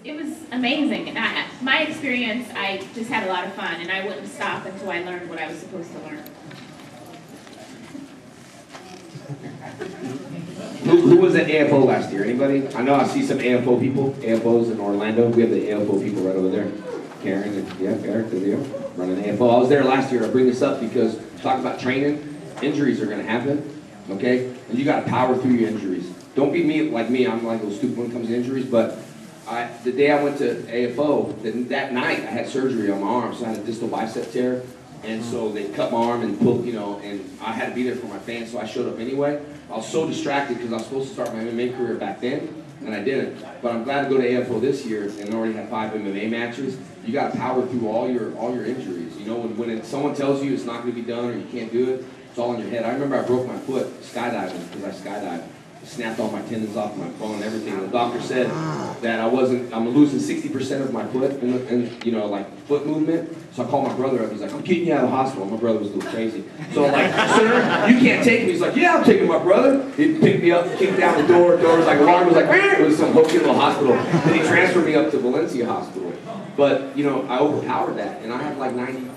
it was amazing. And my experience, I just had a lot of fun, and I wouldn't stop until I learned what I was supposed to learn. Who was at AFO last year? Anybody? I know I see some AFO people, AFOs in Orlando. We have the AFO people right over there. Karen and Eric, they're there running AFO. I was there last year. I bring this up because talk about training. Injuries are going to happen, okay? And you got to power through your injuries. Don't be like me. I'm like a little stupid when it comes to injuries. But the day I went to AFO, that night I had surgery on my arm, so I had a distal bicep tear. And so they cut my arm and pulled, and I had to be there for my fans, so I showed up anyway. I was so distracted because I was supposed to start my MMA career back then, and I didn't. But I'm glad to go to AFO this year and already have 5 MMA matches. You got to power through all your injuries. You know, when someone tells you it's not going to be done or you can't do it, it's all in your head. I remember I broke my foot skydiving because I skydived. Snapped all my tendons off my bone and everything. The doctor said that I'm losing 60% of my foot and like foot movement. So I called my brother up. He's like, I'm getting you out of the hospital. My brother was a little crazy. So I'm like, sir, you can't take me. He's like, yeah, I'm taking my brother. He picked me up, kicked down the door. Door was like, alarm was like, it was some hokey little hospital. Then he transferred me up to Valencia Hospital. But, I overpowered that. And I have like 95%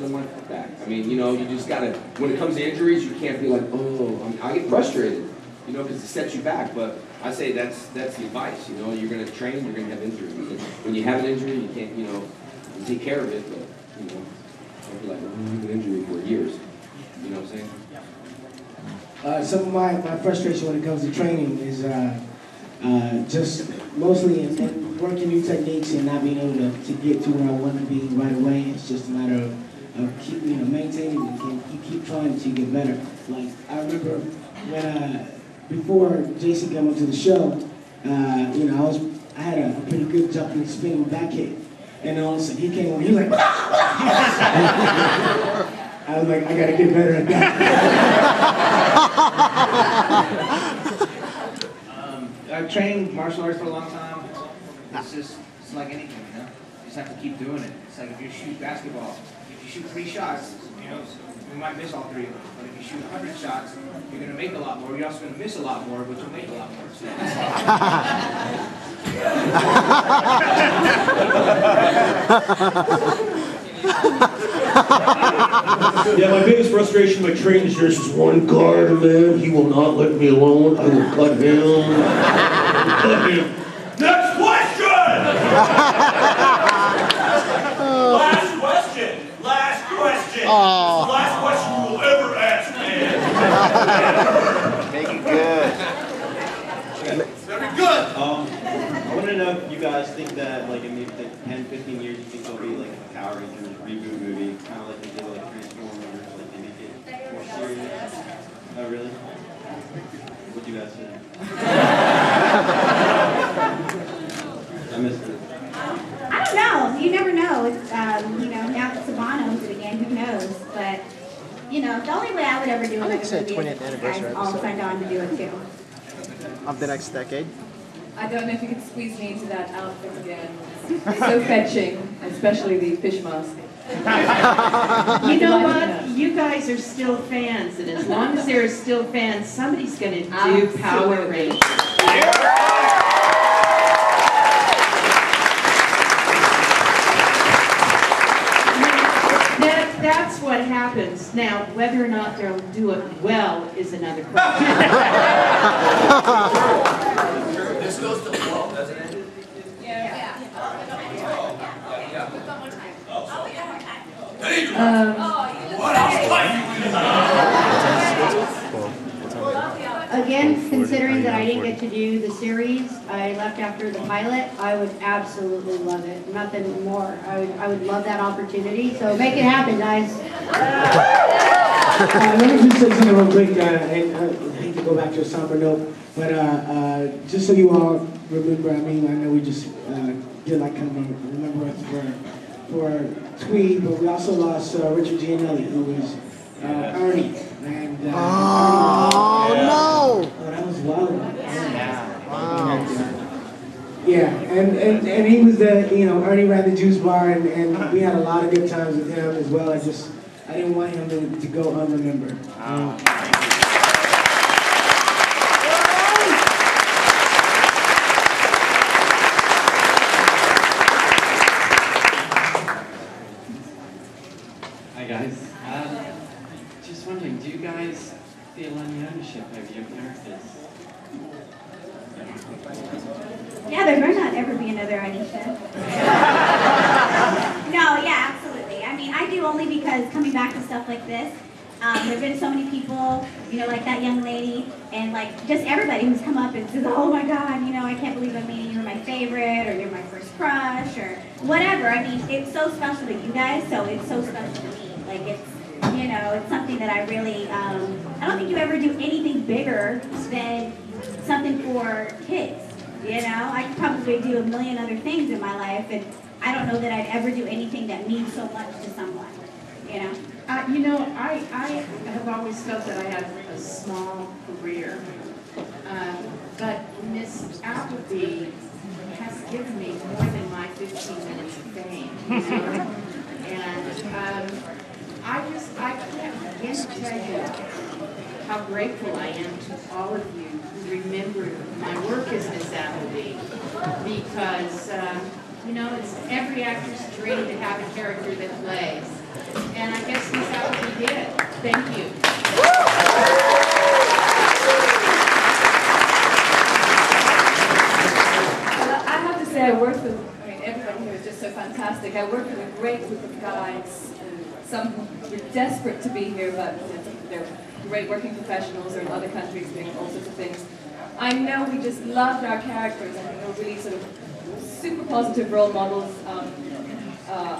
of my foot back. I mean, you just got to, when it comes to injuries, you can't be like, oh, I get frustrated. Because it sets you back, but I say that's the advice. You're going to train, you're going to have injuries. And when you have an injury, you can't, you take care of it, but, don't be like, you have an injury for years. You know what I'm saying? Some of my frustration when it comes to training is just mostly in working new techniques and not being able to get to where I want to be right away. It's just a matter of keep, maintaining and you keep trying to get better. Like, I remember when before Jason came onto the show, I had a pretty good jumping, spinning back kick, and all of a sudden he came on, he was like, I was like, I gotta get better at that. I've trained martial arts for a long time. It's like anything, You just have to keep doing it. It's like if you shoot basketball, if you shoot 3 shots, you might miss all 3 of them. But if you shoot 100 shots, you're going to make a lot more. You're also going to miss a lot more, but you'll make a lot more. So yeah, my biggest frustration with my training is there's this one guard, man. He will not let me alone. I will cut him. Cut him. Next question! Last question. Last question. Last question you will ever ask, man. Make it good. Very good. I want to know if you guys think that, like, in maybe 10, 15 years, you think there'll be, like, a Power Rangers reboot movie, kind of like they did, like, Transformers, like, they make it more serious. Oh, really? What'd you guys say? I missed it. I don't know. You never know. It's, now that Saban owns it again, who knows? But, the only way I would ever do another movie is if you guys all signed on to do it too. Of the next decade? I don't know if you could squeeze me into that outfit again. It's so fetching, especially the fish mask. You know what? You guys are still fans, and as long as there are still fans, somebody's going to do Power Rangers. That's what happens. Now, whether or not they'll do it well is another question. This goes to 12, doesn't it? Yeah. What else? Again, considering that I didn't get to do the series, I left after the pilot, I would absolutely love it. Nothing more. I would love that opportunity. So make it happen, guys. Let me just say something real quick, and I hate to go back to a somber note, but just so you all remember, I know we just did like kind of a remembrance for Tweed, but we also lost Richard Gianelli, who was Ernie. And, no! Oh, that was wild. Yeah, and he was Ernie ran the juice bar, and we had a lot of good times with him as well. I didn't want him to go unremembered. other characters? Yeah, there better not ever be another Anisha. No, yeah, absolutely. I mean, I do only because coming back to stuff like this, there've been so many people, you know, like that young lady, and like just everybody who's come up and says, oh my God, you know, I can't believe I'm meeting you, you're my favorite, or you're my first crush, or whatever. I mean, it's so special to you guys, so it's so special to me. Like it's, you know, it's something that I really, I don't think you ever do anything bigger than something for kids. You know, I could probably do a million other things in my life, and I don't know that I'd ever do anything that means so much to someone, you know? You know, I have always felt that I had a small career, but Miss Appleby has given me more than my 15 minutes of fame, you know? And I can't begin to tell you how grateful I am to all of you who remember my work as Miss Appleby, because, you know, it's every actor's dream to have a character that plays. And I guess Miss Appleby did. Thank you. I have to say, I worked with, I mean, everybody here is just so fantastic. I worked with a great group of guys. Some were desperate to be here, but they're great working professionals or in other countries doing all sorts of things. I know we just loved our characters. I think they were really sort of super positive role models.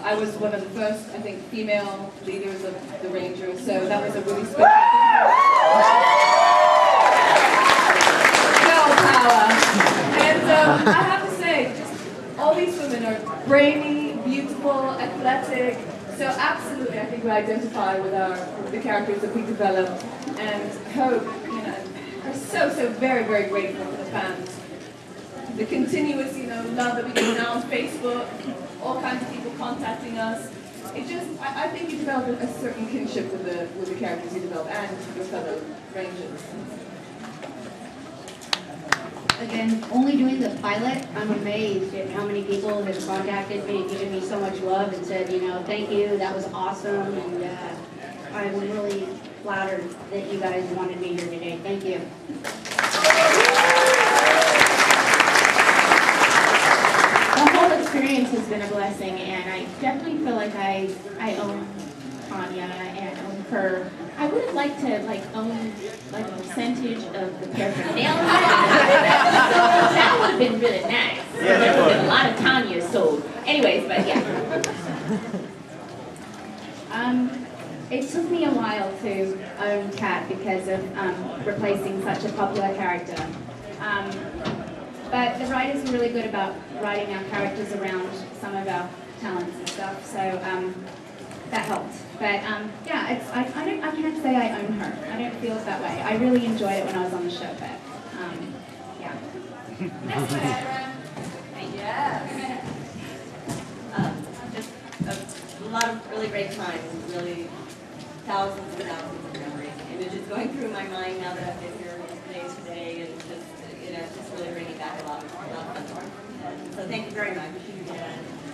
I was one of the first, I think, female leaders of the Rangers, so that was a really special thing. Girl power. And I have to say, just all these women are brainy, beautiful, athletic. So absolutely, I think we identify with the characters that we develop, and hope, you know, are so very, very grateful for the fans. The continuous, you know, love that we get now on Facebook, all kinds of people contacting us. It just, I think you develop a certain kinship with the characters you develop and your fellow Rangers. Again, only doing the pilot, I'm amazed at how many people have contacted me and given me so much love and said, you know, thank you, that was awesome, and I'm really flattered that you guys wanted me here today. Thank you. The whole experience has been a blessing, and I definitely feel like I own Tanya and own her. I would have liked to own like a percentage of the paraphernalia. That would have been really nice. There would have been a lot of Tanya sold. Anyways, but yeah. It took me a while to own Kat because of replacing such a popular character. But the writers were really good about writing our characters around some of our talents and stuff, so that helped. But yeah, I can't say I own her. I don't feel that way. I really enjoyed it when I was on the show, but yeah. Just a lot of really great times, really thousands and thousands of memories. Images going through my mind now that I've been here today, and just, you know, just really bringing back a lot of fun. And so thank you very much.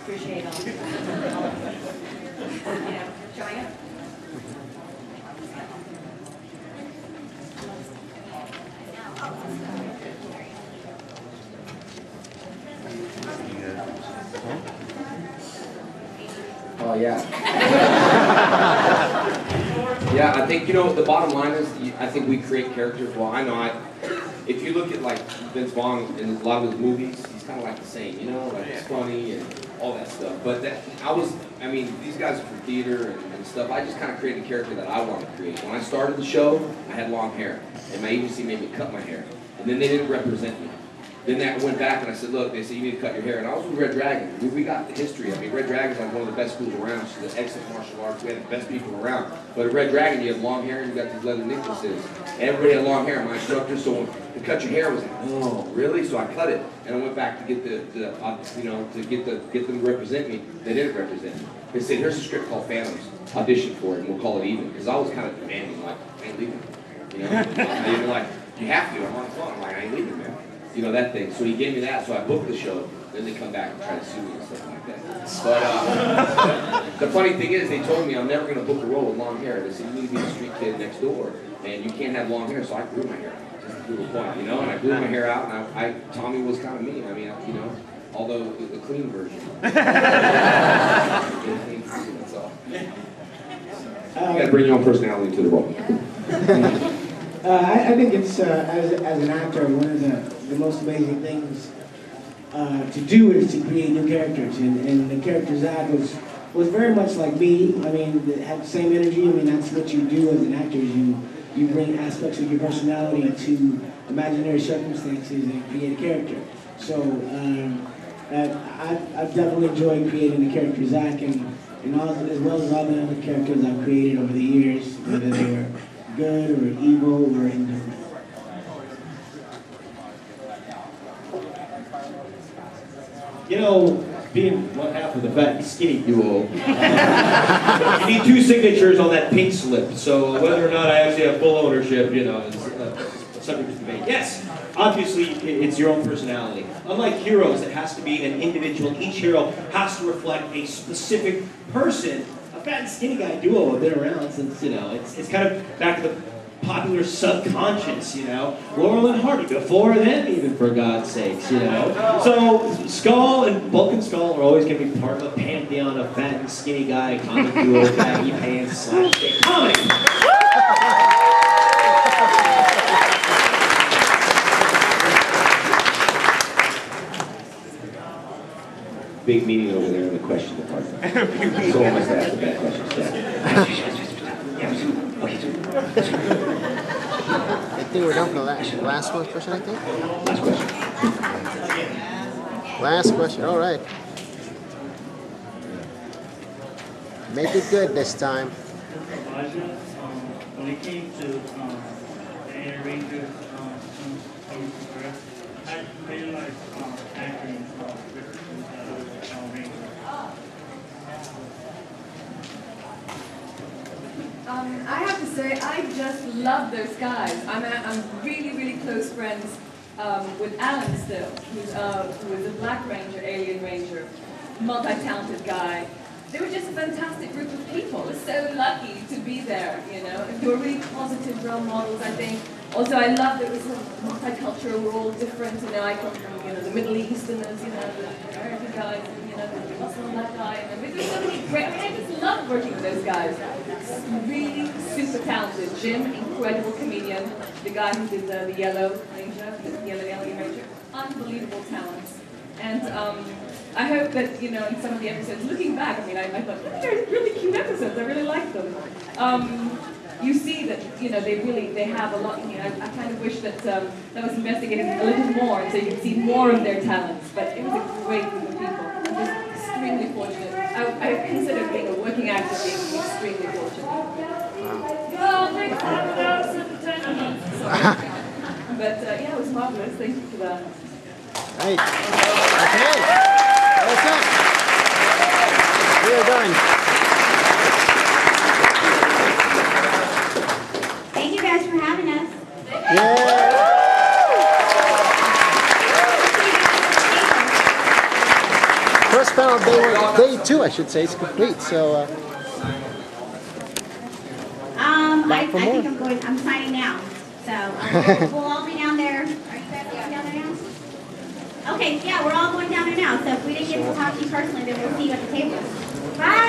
Appreciate all of you, you know, showing up. Oh, yeah. Yeah, I think, you know, the bottom line is, I think we create characters. Well, I know, if you look at, like, Vince Vaughn in a lot of his movies, he's kind of like the same, you know, like, it's funny and all that stuff. But I mean, these guys are from theater and stuff. I just kind of created a character that I wanted to create. When I started the show, I had long hair, and my agency made me cut my hair. And then they didn't represent me. Then I went back and I said, look, they said, you need to cut your hair. And I was with Red Dragon. We got the history. I mean, Red Dragon's like one of the best schools around. She's an excellent martial arts. We had the best people around. But at Red Dragon, you have long hair and you got these leather necklaces. Everybody had long hair. My instructor, so when to cut your hair, I was like, oh, really? So I cut it. And I went back to get to get them to represent me. They didn't represent me. They said, here's a script called Phantoms. Audition for it and we'll call it even. Because I was kind of demanding, like, I ain't leaving. You know? I even like, you have to. I'm on the phone. I'm like, I ain't leaving, man. You know, that thing. So he gave me that, so I booked the show. Then they come back and try to sue me and stuff like that. But the funny thing is, they told me I'm never going to book a role with long hair. They said, you need to be the street kid next door, and you can't have long hair, so I grew my hair. to a point, you know, and I grew my hair out, and Tommy was kind of me. I mean, you know, although the clean version. That's all. You gotta bring your own personality to the role. I think it's, as an actor, one of the most amazing things to do is to create new characters. And the character Zach was very much like me. I mean, it had the same energy. I mean, that's what you do as an actor, is you bring aspects of your personality to imaginary circumstances and create a character. So I've definitely enjoyed creating the character Zach, and as well as all the other characters I've created over the years, whether they were good or evil or indifferent. You know, being one half of the fat and skinny duo, you need two signatures on that pink slip. So whether or not I actually have full ownership, you know, is a subject of debate. Yes, obviously it's your own personality. Unlike heroes, it has to be an individual. Each hero has to reflect a specific person. A fat and skinny guy duo have been around since, you know, it's kind of back to the popular subconscious, you know. Laurel and Hardy, before then even, for God's sakes, you know. So Skull and Bulk and Skull are always going to be part of a pantheon of fat and skinny guy, comic duo, baggy pants, slapstick comedy. Big meeting over there in the question department. Someone must ask the bad questions. I think we're done for the last one question, I think. Last question. Last question, all right. Make it good this time. When it came to the Air Rangers, how you like acting Rangers? I have to say, I just love those guys. I'm really, really close friends with Alan still, who's a Black Ranger, Alien Ranger, multi-talented guy. They were just a fantastic group of people. We're so lucky to be there, you know. They were really positive role models, I think. Also, I love that it was multicultural. We're all different, you know. I come from, you know, the Middle East, and there's, you know, the American guys, and, you know, the Muslim black guy. And there's so many great. I mean, I just love working with those guys. Really super talented. Jim, incredible comedian. The guy who did the Yellow Ranger, the Yellow Alien Ranger, unbelievable talents. And I hope that, you know, in some of the episodes, looking back, I mean, I thought, they're really cute episodes. I really liked them. You see that, you know, they have a lot. You know, I kind of wish that that was investigated a little more, so you could see more of their talents. But it was a great group of people. I'm just extremely fortunate. I consider being a working actor being extremely fortunate. Wow. But yeah, it was marvelous. Thank you for that. Right. Okay. That's it. We are done. Thank you guys for having us. Yeah. First panel day 2, I should say, is complete. So. I think I'm signing now. So we'll all be down there. Are you guys going down there now? Okay, yeah, we're all going down there now. So if we didn't get to talk to you personally, then we'll see you at the table. Bye.